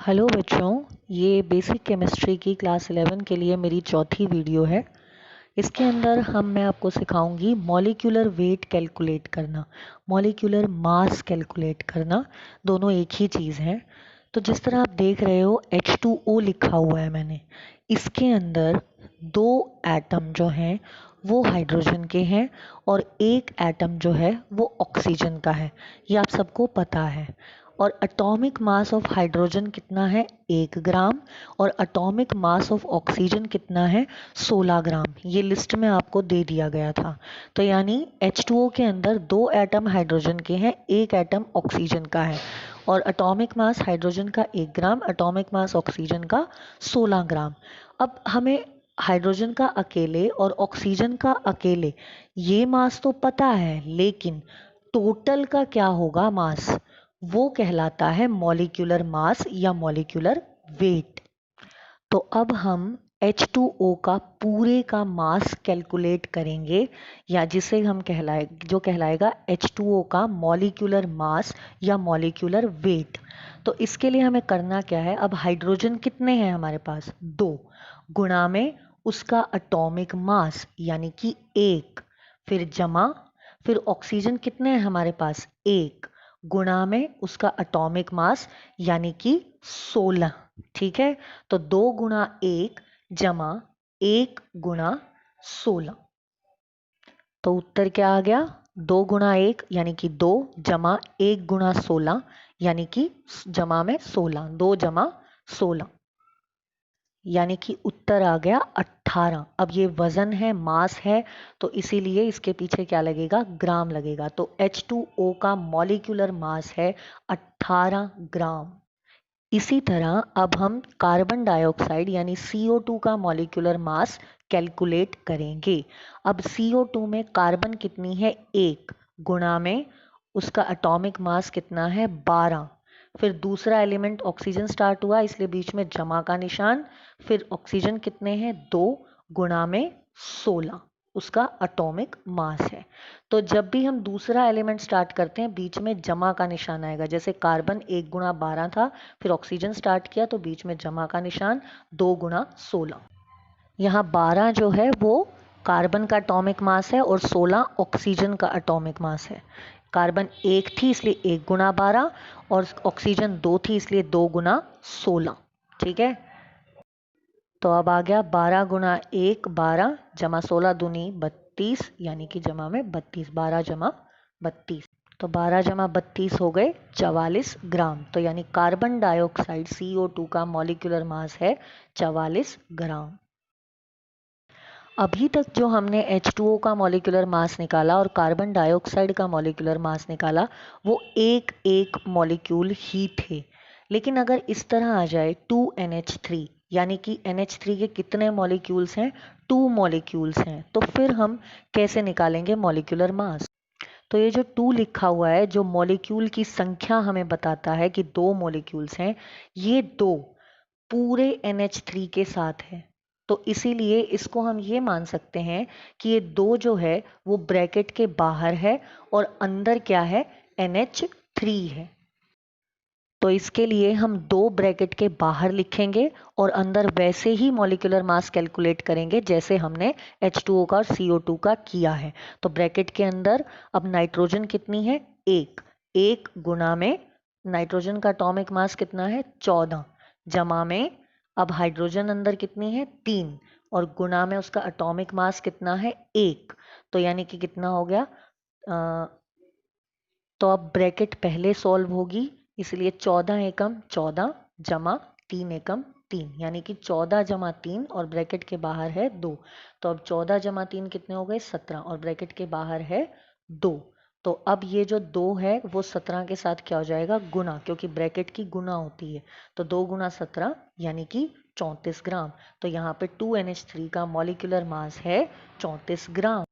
Hello बच्चों, ये basic chemistry की क्लास 11 के लिए मेरी चौथी वीडियो है। इसके अंदर मैं आपको सिखाऊंगी मॉलिक्यूलर वेट कैलकुलेट करना, मॉलिक्यूलर मास कैलकुलेट करना। दोनों एक ही चीज़ हैं। तो जिस तरह आप देख रहे हो H2O लिखा हुआ है मैंने, इसके अंदर दो एटम जो हैं वो हाइड्रोजन के हैं और एक एटम जो है वो ऑक्सीजन का है। ये आप सबको पता है। और एटॉमिक मास ऑफ हाइड्रोजन कितना है? 1 ग्राम। और एटॉमिक मास ऑफ ऑक्सीजन कितना है? 16 ग्राम। ये लिस्ट में आपको दे दिया गया था। तो यानी H2O के अंदर दो एटम हाइड्रोजन के हैं, एक एटम ऑक्सीजन का है। और एटॉमिक मास हाइड्रोजन का 1 ग्राम, एटॉमिक मास ऑक्सीजन का 16 ग्राम। अब हमें हाइड्रोजन का अकेले और ऑक्सीजन का अकेले ये मास तो पता है, लेकिन टोटल का क्या होगा मास, वो कहलाता है मॉलिक्यूलर मास या मॉलिक्यूलर वेट। तो अब हम H2O का पूरे का मास कैलकुलेट करेंगे, या जिसे हम कहलाएगा H2O का मॉलिक्यूलर मास या मॉलिक्यूलर वेट। तो इसके लिए हमें करना क्या है? अब हाइड्रोजन कितने हैं हमारे पास? 2, गुणा में उसका एटॉमिक मास यानी कि 1, फिर जमा, फिर ऑक्सीजन कितने हैं हमारे पास? 1, गुणा में उसका एटॉमिक मास यानी कि 16। ठीक है, तो 2 गुणा 1 जमा 1 गुणा 16। तो उत्तर क्या आ गया? 2 गुणा 1 यानी कि 2 जमा 1 गुणा 16 यानी कि जमा में 16, 2 जमा 16 यानी कि उत्तर आ गया 18। अब ये वजन है, मास है, तो इसीलिए इसके पीछे क्या लगेगा? ग्राम लगेगा। तो H2O का मॉलिक्यूलर मास है 18 ग्राम। इसी तरह अब हम कार्बन डाइऑक्साइड यानी CO2 का मॉलिक्यूलर मास कैलकुलेट करेंगे। अब CO2 में कार्बन कितनी है? 1, गुणा में उसका एटॉमिक मास कितना है? 12। फिर दूसरा एलिमेंट ऑक्सीजन स्टार्ट हुआ, इसलिए बीच में जमा का निशान। फिर ऑक्सीजन कितने हैं? 2, गुणा में 16 उसका एटॉमिक मास है। तो जब भी हम दूसरा एलिमेंट स्टार्ट करते हैं, बीच में जमा का निशान आएगा। जैसे कार्बन 1 गुणा 12 था, फिर ऑक्सीजन स्टार्ट किया तो बीच में जमा का निशान 2 गुणा 16। यहाँ 12 जो है वो कार्बन का एटॉमिक मास है और 16 ऑक्सीजन का एटॉमिक मास है। कार्बन 1 थी इसलिए 1 गुणा 12, और ऑक्सीजन 2 थी इसलिए 2 गुणा 16। ठीक है, तो अब आ गया 12 गुणा 1 12 जमा 16 दूनी 32 यानी कि जमा में 32, 12 जमा 32। तो 12 जमा 32 हो गए 44 ग्राम। तो यानी कार्बन डाइऑक्साइड CO2 का मॉलिक्यूलर मास है 44 ग्राम। अभी तक जो हमने H2O का मॉलिक्यूलर मास निकाला और कार्बन डाइऑक्साइड का मॉलिक्यूलर मास निकाला, वो एक एक मॉलिक्यूल ही थे। लेकिन अगर इस तरह आ जाए 2NH3, यानी कि NH3 के कितने मॉलिक्यूल्स हैं? 2 मॉलिक्यूल्स हैं। तो फिर हम कैसे निकालेंगे मॉलिक्यूलर मास? तो ये जो 2 लिखा हुआ है, जो मॉलिक्यूल की संख्या हमें बताता है कि 2 मॉलिक्यूल्स हैं, ये 2 पूरे NH3 के साथ है। तो इसीलिए इसको हम ये मान सकते हैं कि ये 2 जो है वो ब्रैकेट के बाहर है और अंदर क्या है? NH3 है। तो इसके लिए हम 2 ब्रैकेट के बाहर लिखेंगे और अंदर वैसे ही मॉलिक्यूलर मास कैलकुलेट करेंगे जैसे हमने H2O का और CO2 का किया है। तो ब्रैकेट के अंदर अब नाइट्रोजन कितनी है? 1, 1 गुणा में नाइट्रोजन का एटॉमिक मास कितना है? 14, जमा में अब हाइड्रोजन अंदर कितनी है? 3, और गुणा में उसका एटॉमिक मास कितना है? 1। तो यानी कि कितना हो गया? तो अब ब्रैकेट पहले सॉल्व होगी, इसलिए 14 एकम 14 जमा 3 एकम 3, यानी कि 14 जमा 3 और ब्रैकेट के बाहर है 2। तो अब 14 जमा 3 कितने हो गए? 17, और ब्रैकेट के बाहर है 2। तो अब ये जो 2 है वो 17 के साथ क्या हो जाएगा? गुना, क्योंकि ब्रैकेट की गुना होती है। तो 2 गुना 17 यानी कि 34 ग्राम। तो यहाँ पे 2NH3 का मॉलिक्यूलर मास है 34 ग्राम।